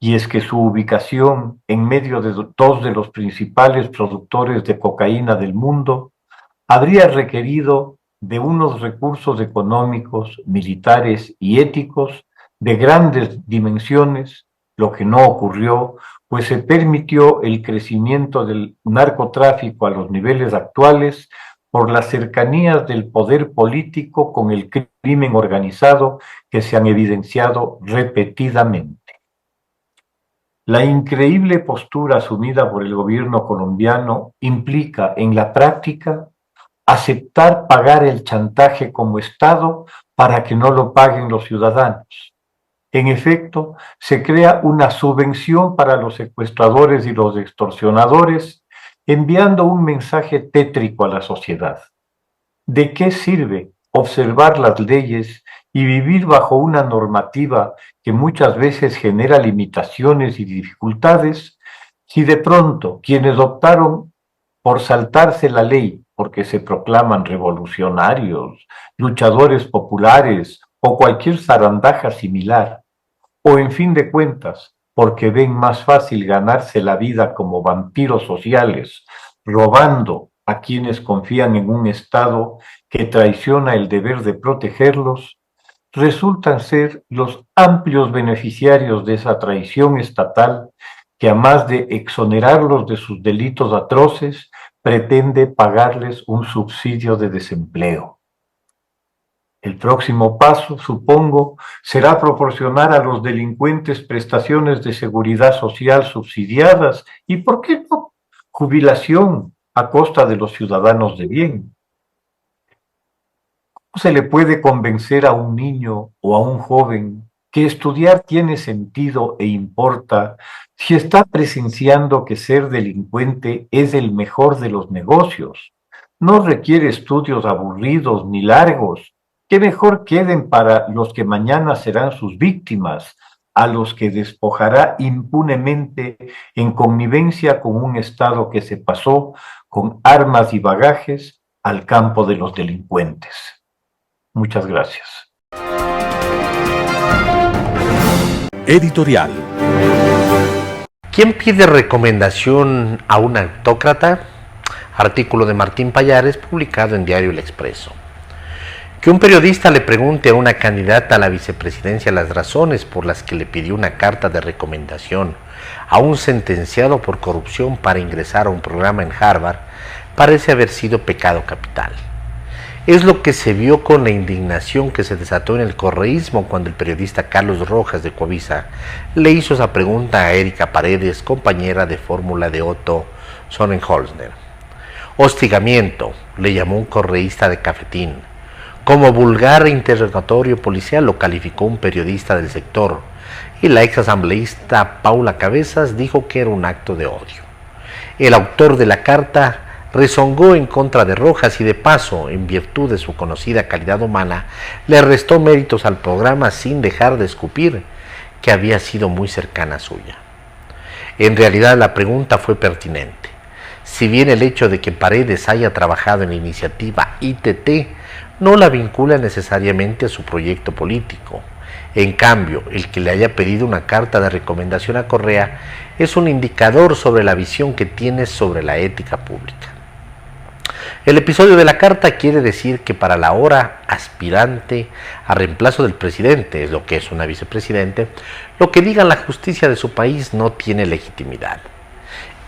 Y es que su ubicación en medio de dos de los principales productores de cocaína del mundo habría requerido de unos recursos económicos, militares y éticos de grandes dimensiones, lo que no ocurrió, pues se permitió el crecimiento del narcotráfico a los niveles actuales por las cercanías del poder político con el crimen organizado que se han evidenciado repetidamente. La increíble postura asumida por el gobierno colombiano implica en la práctica aceptar pagar el chantaje como Estado para que no lo paguen los ciudadanos. En efecto, se crea una subvención para los secuestradores y los extorsionadores, enviando un mensaje tétrico a la sociedad. ¿De qué sirve observar las leyes y vivir bajo una normativa que muchas veces genera limitaciones y dificultades si de pronto quienes optaron por saltarse la ley porque se proclaman revolucionarios, luchadores populares o cualquier zarandaja similar, o en fin de cuentas, porque ven más fácil ganarse la vida como vampiros sociales, robando a quienes confían en un Estado que traiciona el deber de protegerlos, resultan ser los amplios beneficiarios de esa traición estatal que, a más de exonerarlos de sus delitos atroces, pretende pagarles un subsidio de desempleo. El próximo paso, supongo, será proporcionar a los delincuentes prestaciones de seguridad social subsidiadas y, ¿por qué no?, jubilación a costa de los ciudadanos de bien. ¿Cómo se le puede convencer a un niño o a un joven que estudiar tiene sentido e importa si está presenciando que ser delincuente es el mejor de los negocios? No requiere estudios aburridos ni largos, que mejor queden para los que mañana serán sus víctimas, a los que despojará impunemente en connivencia con un Estado que se pasó con armas y bagajes al campo de los delincuentes. Muchas gracias. Editorial. ¿Quién pide recomendación a un autócrata? Artículo de Martín Pallares publicado en Diario El Expreso. Que un periodista le pregunte a una candidata a la vicepresidencia las razones por las que le pidió una carta de recomendación a un sentenciado por corrupción para ingresar a un programa en Harvard parece haber sido pecado capital. Es lo que se vio con la indignación que se desató en el correísmo cuando el periodista Carlos Rojas de Coavisa le hizo esa pregunta a Erika Paredes, compañera de fórmula de Otto Sonnenholzner. Hostigamiento, le llamó un correísta de Cafetín. Como vulgar interrogatorio policial lo calificó un periodista del sector, y la exasambleísta Paula Cabezas dijo que era un acto de odio. El autor de la carta rezongó en contra de Rojas y, de paso, en virtud de su conocida calidad humana, le restó méritos al programa sin dejar de escupir que había sido muy cercana suya. En realidad la pregunta fue pertinente. Si bien el hecho de que Paredes haya trabajado en la iniciativa ITT no la vincula necesariamente a su proyecto político, en cambio, el que le haya pedido una carta de recomendación a Correa es un indicador sobre la visión que tiene sobre la ética pública. El episodio de la carta quiere decir que para la ahora aspirante a reemplazo del presidente, es lo que es una vicepresidente, lo que diga la justicia de su país no tiene legitimidad.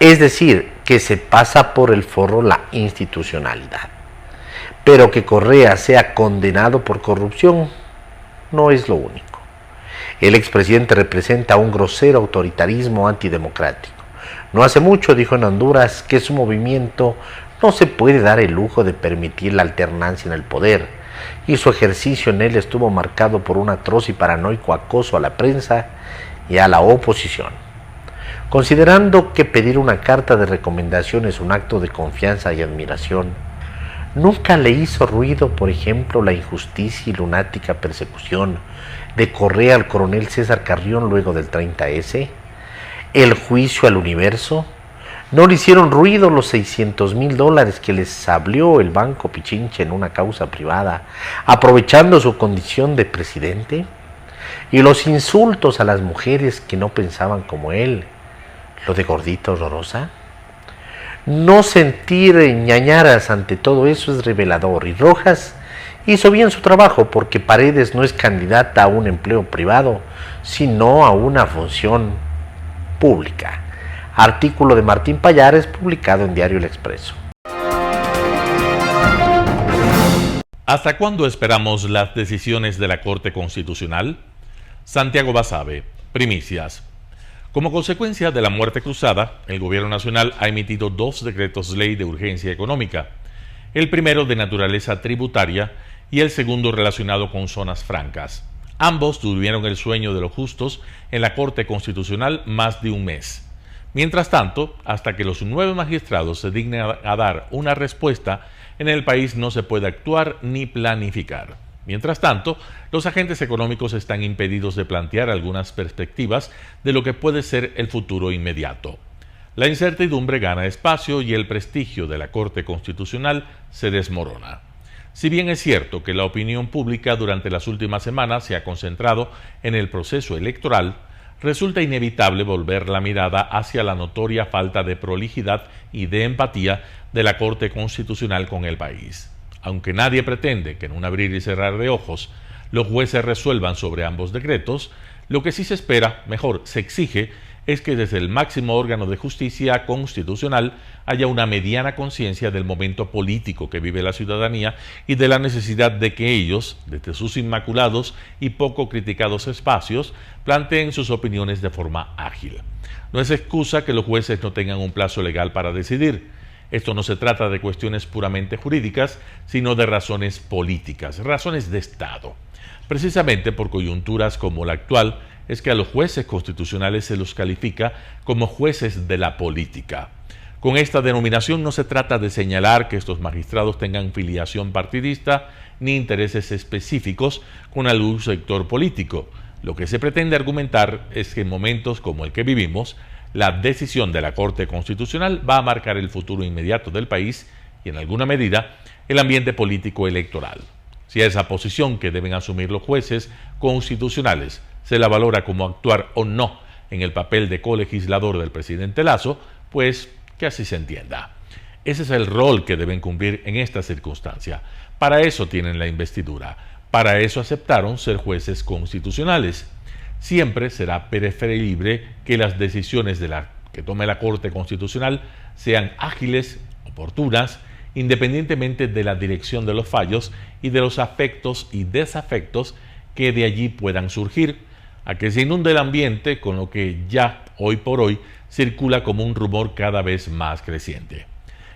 Es decir, que se pasa por el forro la institucionalidad. Pero que Correa sea condenado por corrupción no es lo único. El expresidente representa un grosero autoritarismo antidemocrático. No hace mucho dijo en Honduras que su movimiento no se puede dar el lujo de permitir la alternancia en el poder, y su ejercicio en él estuvo marcado por un atroz y paranoico acoso a la prensa y a la oposición. Considerando que pedir una carta de recomendación es un acto de confianza y admiración, ¿nunca le hizo ruido, por ejemplo, la injusticia y lunática persecución de Correa al coronel César Carrión luego del 30S? ¿El juicio al universo? ¿No le hicieron ruido los $600,000 que les sablió el Banco Pichinche en una causa privada, aprovechando su condición de presidente? ¿Y los insultos a las mujeres que no pensaban como él? ¿Lo de gordita horrorosa? No sentir ñañaras ante todo eso es revelador, y Rojas hizo bien su trabajo porque Paredes no es candidata a un empleo privado, sino a una función pública. Artículo de Martín Pallares publicado en Diario El Expreso. ¿Hasta cuándo esperamos las decisiones de la Corte Constitucional? Santiago Basabe, primicias. Como consecuencia de la muerte cruzada, el Gobierno Nacional ha emitido 2 decretos ley de urgencia económica, el primero de naturaleza tributaria y el segundo relacionado con zonas francas. Ambos durmieron el sueño de los justos en la Corte Constitucional más de un mes. Mientras tanto, hasta que los 9 magistrados se dignen a dar una respuesta, en el país no se puede actuar ni planificar. Mientras tanto, los agentes económicos están impedidos de plantear algunas perspectivas de lo que puede ser el futuro inmediato. La incertidumbre gana espacio y el prestigio de la Corte Constitucional se desmorona. Si bien es cierto que la opinión pública durante las últimas semanas se ha concentrado en el proceso electoral, resulta inevitable volver la mirada hacia la notoria falta de prolijidad y de empatía de la Corte Constitucional con el país. Aunque nadie pretende que en un abrir y cerrar de ojos los jueces resuelvan sobre ambos decretos, lo que sí se espera, mejor, se exige, es que desde el máximo órgano de justicia constitucional haya una mediana conciencia del momento político que vive la ciudadanía y de la necesidad de que ellos, desde sus inmaculados y poco criticados espacios, planteen sus opiniones de forma ágil. No es excusa que los jueces no tengan un plazo legal para decidir. Esto no se trata de cuestiones puramente jurídicas, sino de razones políticas, razones de Estado. Precisamente por coyunturas como la actual, es que a los jueces constitucionales se los califica como jueces de la política. Con esta denominación no se trata de señalar que estos magistrados tengan filiación partidista ni intereses específicos con algún sector político. Lo que se pretende argumentar es que en momentos como el que vivimos, la decisión de la Corte Constitucional va a marcar el futuro inmediato del país y, en alguna medida, el ambiente político electoral. Si a esa posición que deben asumir los jueces constitucionales se la valora como actuar o no en el papel de colegislador del presidente Lasso, pues que así se entienda. Ese es el rol que deben cumplir en esta circunstancia. Para eso tienen la investidura. Para eso aceptaron ser jueces constitucionales. Siempre será preferible que las decisiones que tome la Corte Constitucional sean ágiles, oportunas, independientemente de la dirección de los fallos y de los afectos y desafectos que de allí puedan surgir, a que se inunde el ambiente con lo que ya hoy por hoy circula como un rumor cada vez más creciente.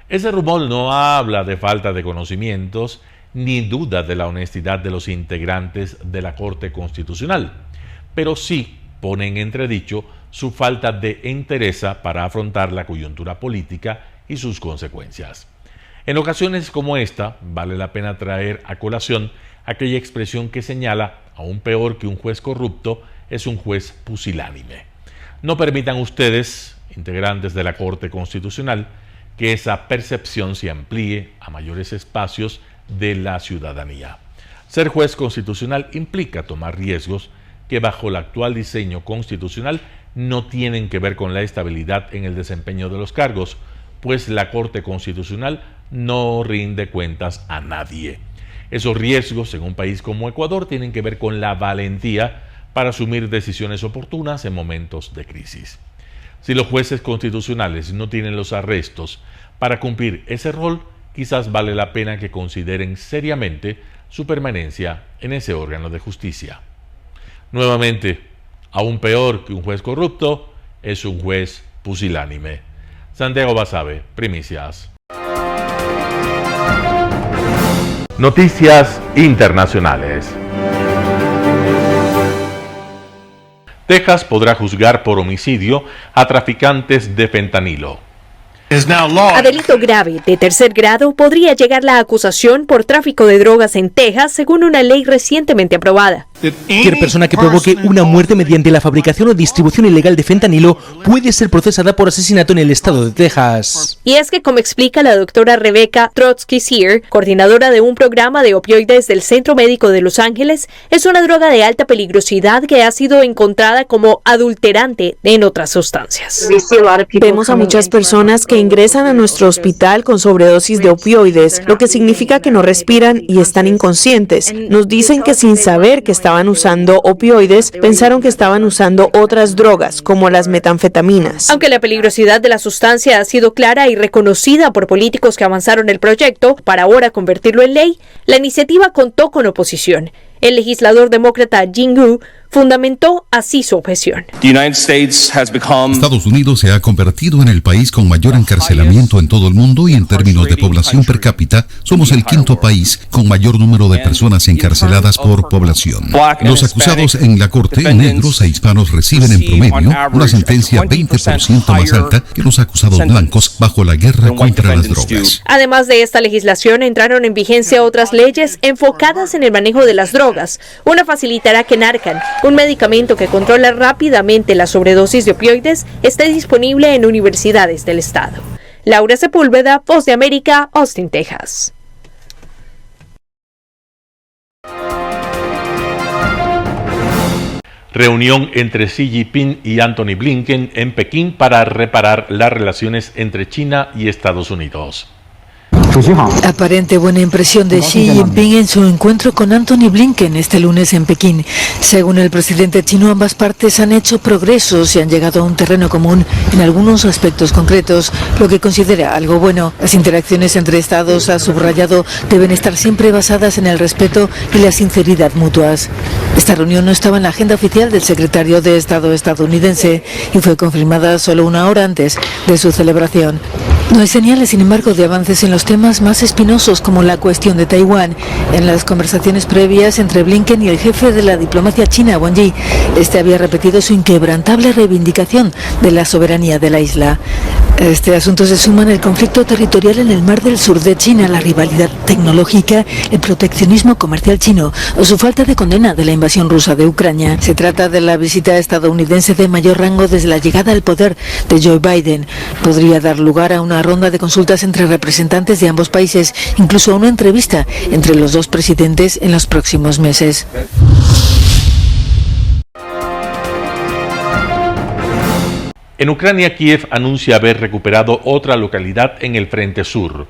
Ese rumor no habla de falta de conocimientos ni duda de la honestidad de los integrantes de la Corte Constitucional, pero sí pone en entredicho su falta de entereza para afrontar la coyuntura política y sus consecuencias. En ocasiones como esta, vale la pena traer a colación aquella expresión que señala, aún peor que un juez corrupto, es un juez pusilánime. No permitan ustedes, integrantes de la Corte Constitucional, que esa percepción se amplíe a mayores espacios de la ciudadanía. Ser juez constitucional implica tomar riesgos que bajo el actual diseño constitucional no tienen que ver con la estabilidad en el desempeño de los cargos, pues la Corte Constitucional no rinde cuentas a nadie. Esos riesgos en un país como Ecuador tienen que ver con la valentía para asumir decisiones oportunas en momentos de crisis. Si los jueces constitucionales no tienen los arrestos para cumplir ese rol, quizás vale la pena que consideren seriamente su permanencia en ese órgano de justicia. Nuevamente, aún peor que un juez corrupto, es un juez pusilánime. Santiago Basabe, primicias. Noticias internacionales. Texas podrá juzgar por homicidio a traficantes de fentanilo. A delito grave de tercer grado podría llegar la acusación por tráfico de drogas en Texas, según una ley recientemente aprobada. Cualquier persona que provoque una muerte mediante la fabricación o distribución ilegal de fentanilo puede ser procesada por asesinato en el estado de Texas. Y es que, como explica la doctora Rebecca Trotsky-Sear, coordinadora de un programa de opioides del Centro Médico de Los Ángeles, es una droga de alta peligrosidad que ha sido encontrada como adulterante en otras sustancias. Vemos a muchas personas que ingresan a nuestro hospital con sobredosis de opioides, lo que significa que no respiran y están inconscientes. Nos dicen que sin saber que está estaban usando opioides, pensaron que estaban usando otras drogas, como las metanfetaminas. Aunque la peligrosidad de la sustancia ha sido clara y reconocida por políticos que avanzaron el proyecto para ahora convertirlo en ley, la iniciativa contó con oposición. El legislador demócrata Jin Gu fundamentó así su objeción. Estados Unidos se ha convertido en el país con mayor encarcelamiento en todo el mundo y en términos de población per cápita, somos el quinto país con mayor número de personas encarceladas por población. Los acusados en la corte, negros e hispanos, reciben en promedio una sentencia 20% más alta que los acusados blancos bajo la guerra contra las drogas. Además de esta legislación, entraron en vigencia otras leyes enfocadas en el manejo de las drogas. Una facilitará que Narcan, un medicamento que controla rápidamente la sobredosis de opioides, esté disponible en universidades del estado. Laura Sepúlveda, Voz de América, Austin, Texas. Reunión entre Xi Jinping y Antony Blinken en Pekín para reparar las relaciones entre China y Estados Unidos. Aparente buena impresión de Xi Jinping en su encuentro con Antony Blinken este lunes en Pekín. Según el presidente chino, ambas partes han hecho progresos y han llegado a un terreno común en algunos aspectos concretos, lo que considera algo bueno. Las interacciones entre estados, ha subrayado, deben estar siempre basadas en el respeto y la sinceridad mutuas. Esta reunión no estaba en la agenda oficial del secretario de Estado estadounidense y fue confirmada solo una hora antes de su celebración. No hay señales, sin embargo, de avances en los temas más espinosos como la cuestión de Taiwán. En las conversaciones previas entre Blinken y el jefe de la diplomacia china, Wang Yi, este había repetido su inquebrantable reivindicación de la soberanía de la isla. A este asunto se suman el conflicto territorial en el mar del sur de China, la rivalidad tecnológica, el proteccionismo comercial chino o su falta de condena de la invasión rusa de Ucrania. Se trata de la visita estadounidense de mayor rango desde la llegada al poder de Joe Biden. Podría dar lugar a una ronda de consultas entre representantes de ambos países, incluso a una entrevista entre los dos presidentes en los próximos meses. En Ucrania, Kiev anuncia haber recuperado otra localidad en el frente sur.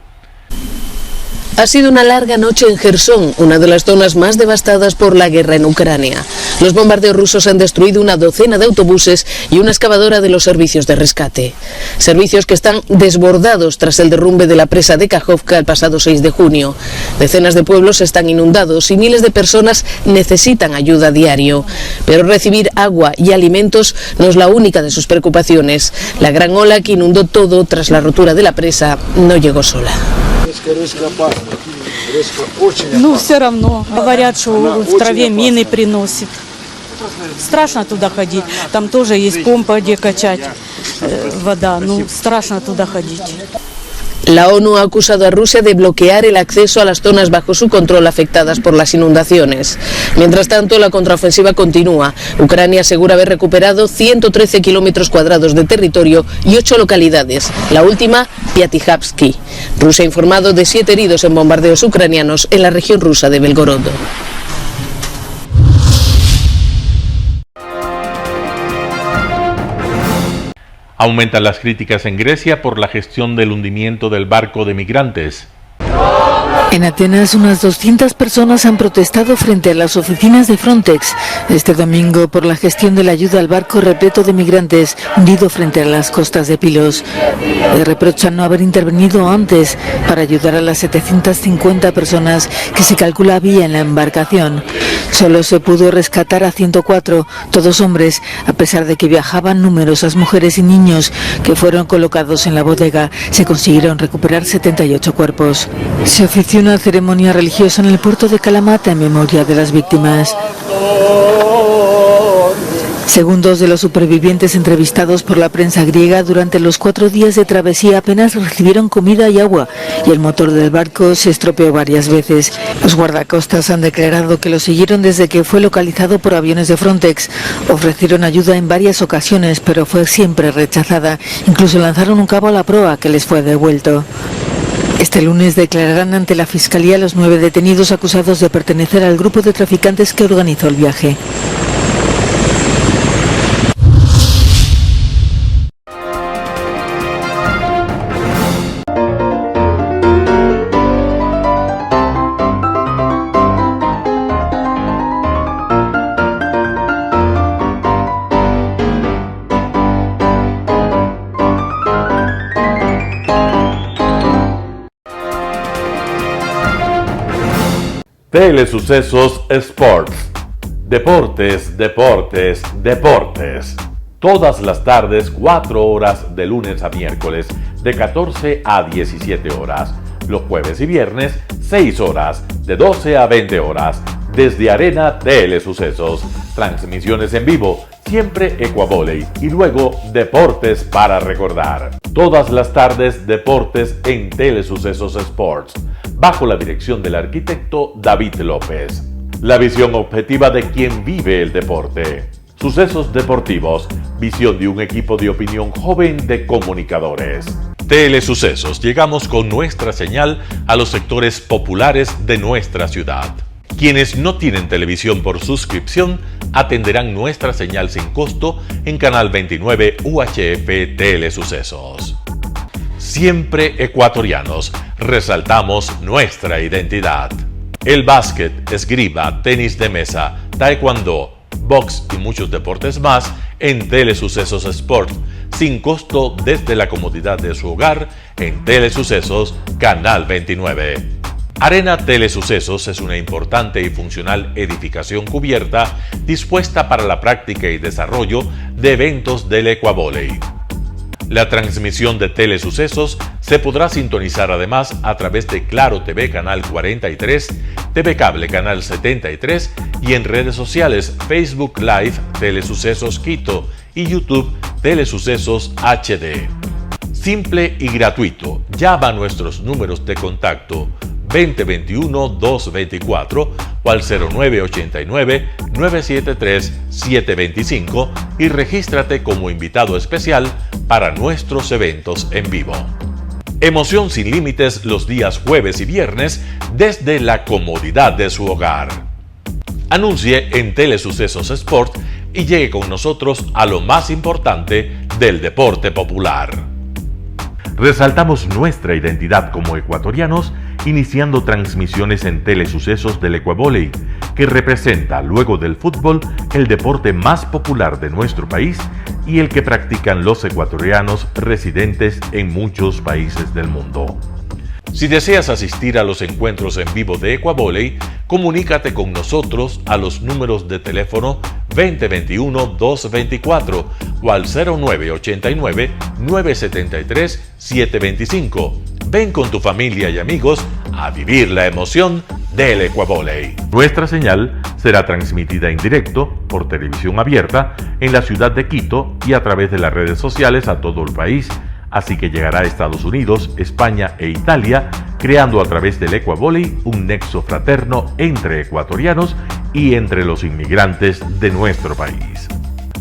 Ha sido una larga noche en Jersón, una de las zonas más devastadas por la guerra en Ucrania. Los bombardeos rusos han destruido una docena de autobuses y una excavadora de los servicios de rescate. Servicios que están desbordados tras el derrumbe de la presa de Kajovka el pasado 6 de junio. Decenas de pueblos están inundados y miles de personas necesitan ayuda a diario. Pero recibir agua y alimentos no es la única de sus preocupaciones. La gran ola que inundó todo tras la rotura de la presa no llegó sola. Ну, все равно. Говорят, что в траве мины приносит. Страшно туда ходить. Там тоже есть помпа, где качать вода. Ну, страшно туда ходить. La ONU ha acusado a Rusia de bloquear el acceso a las zonas bajo su control afectadas por las inundaciones. Mientras tanto, la contraofensiva continúa. Ucrania asegura haber recuperado 113 kilómetros cuadrados de territorio y 8 localidades, la última, Piatihavsky. Rusia ha informado de 7 heridos en bombardeos ucranianos en la región rusa de Belgorod. Aumentan las críticas en Grecia por la gestión del hundimiento del barco de migrantes. En Atenas, unas 200 personas han protestado frente a las oficinas de Frontex este domingo por la gestión de la ayuda al barco repleto de migrantes hundido frente a las costas de Pilos. Reprochan no haber intervenido antes para ayudar a las 750 personas que se calcula había en la embarcación. Solo se pudo rescatar a 104, todos hombres, a pesar de que viajaban numerosas mujeres y niños que fueron colocados en la bodega. Se consiguieron recuperar 78 cuerpos. Se ofició una ceremonia religiosa en el puerto de Kalamata en memoria de las víctimas. Según dos de los supervivientes entrevistados por la prensa griega, durante los 4 días de travesía apenas recibieron comida y agua y el motor del barco se estropeó varias veces. Los guardacostas han declarado que lo siguieron desde que fue localizado por aviones de Frontex. Ofrecieron ayuda en varias ocasiones, pero fue siempre rechazada. Incluso lanzaron un cabo a la proa que les fue devuelto. Este lunes declararán ante la Fiscalía los 9 detenidos acusados de pertenecer al grupo de traficantes que organizó el viaje. Telesucesos Sports. Deportes, deportes, deportes. Todas las tardes, 4 horas de lunes a miércoles, de 14 a 17 horas. Los jueves y viernes, 6 horas, de 12 a 20 horas. Desde Arena Telesucesos. Transmisiones en vivo, siempre Ecuavoley. Y luego, deportes para recordar. Todas las tardes, deportes en Telesucesos Sports. Bajo la dirección del arquitecto David López. La visión objetiva de quien vive el deporte. Sucesos deportivos, visión de un equipo de opinión joven de comunicadores. Telesucesos, llegamos con nuestra señal a los sectores populares de nuestra ciudad. Quienes no tienen televisión por suscripción atenderán nuestra señal sin costo en Canal 29 UHF Telesucesos. Siempre ecuatorianos, resaltamos nuestra identidad. El básquet, esgrima, tenis de mesa, taekwondo, box y muchos deportes más en Telesucesos Sport, sin costo desde la comodidad de su hogar en Telesucesos Canal 29. Arena Telesucesos es una importante y funcional edificación cubierta dispuesta para la práctica y desarrollo de eventos del Ecuavoley. La transmisión de Telesucesos se podrá sintonizar además a través de Claro TV Canal 43, TV Cable Canal 73 y en redes sociales Facebook Live Telesucesos Quito y YouTube Telesucesos HD. Simple y gratuito. Llama a nuestros números de contacto 2021-224 o al 0989-973-725 y regístrate como invitado especial para nuestros eventos en vivo. Emoción sin límites los días jueves y viernes desde la comodidad de su hogar. Anuncie en Telesucesos Sport y llegue con nosotros a lo más importante del deporte popular. Resaltamos nuestra identidad como ecuatorianos iniciando transmisiones en Telesucesos del Ecuavoley, que representa, luego del fútbol, el deporte más popular de nuestro país y el que practican los ecuatorianos residentes en muchos países del mundo. Si deseas asistir a los encuentros en vivo de Ecuavoley, comunícate con nosotros a los números de teléfono 2021-224 o al 0989-973-725. Ven con tu familia y amigos a vivir la emoción del Ecuavoley. Nuestra señal será transmitida en directo por televisión abierta en la ciudad de Quito y a través de las redes sociales a todo el país, así que llegará a Estados Unidos, España e Italia, creando a través del Ecuavoley un nexo fraterno entre ecuatorianos y entre los inmigrantes de nuestro país.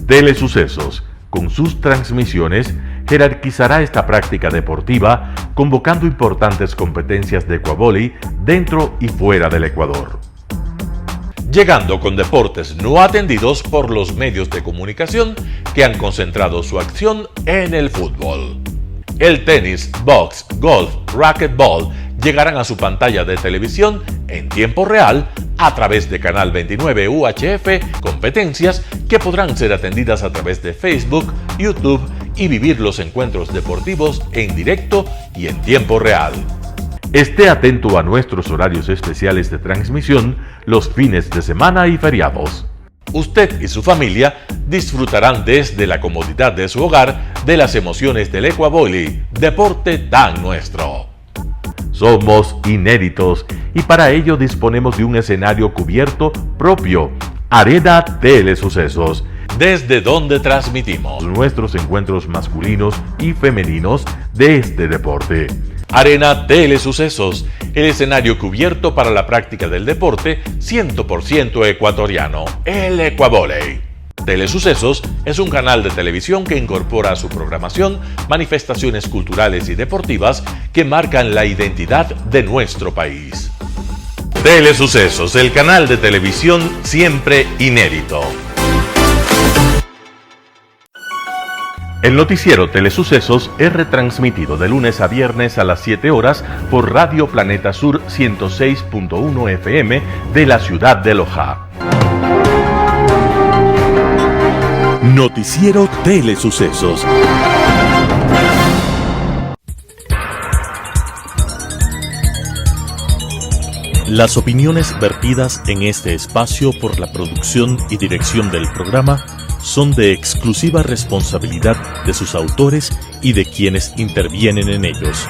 Telesucesos, con sus transmisiones, jerarquizará esta práctica deportiva, convocando importantes competencias de Ecuavoley dentro y fuera del Ecuador. Llegando con deportes no atendidos por los medios de comunicación que han concentrado su acción en el fútbol. El tenis, box, golf, racquetball llegarán a su pantalla de televisión en tiempo real a través de Canal 29 UHF, competencias que podrán ser atendidas a través de Facebook, YouTube y vivir los encuentros deportivos en directo y en tiempo real. Esté atento a nuestros horarios especiales de transmisión los fines de semana y feriados. Usted y su familia disfrutarán desde la comodidad de su hogar de las emociones del Ecuavoley, deporte tan nuestro. Somos inéditos y para ello disponemos de un escenario cubierto propio, Arena Telesucesos, desde donde transmitimos nuestros encuentros masculinos y femeninos de este deporte. Arena Telesucesos, el escenario cubierto para la práctica del deporte 100% ecuatoriano, el Ecuavoley. Telesucesos es un canal de televisión que incorpora a su programación manifestaciones culturales y deportivas que marcan la identidad de nuestro país. Telesucesos, el canal de televisión siempre inédito. El noticiero Telesucesos es retransmitido de lunes a viernes a las 7 horas por Radio Planeta Sur 106.1 FM de la ciudad de Loja. Noticiero Telesucesos. Las opiniones vertidas en este espacio por la producción y dirección del programa son de exclusiva responsabilidad de sus autores y de quienes intervienen en ellos.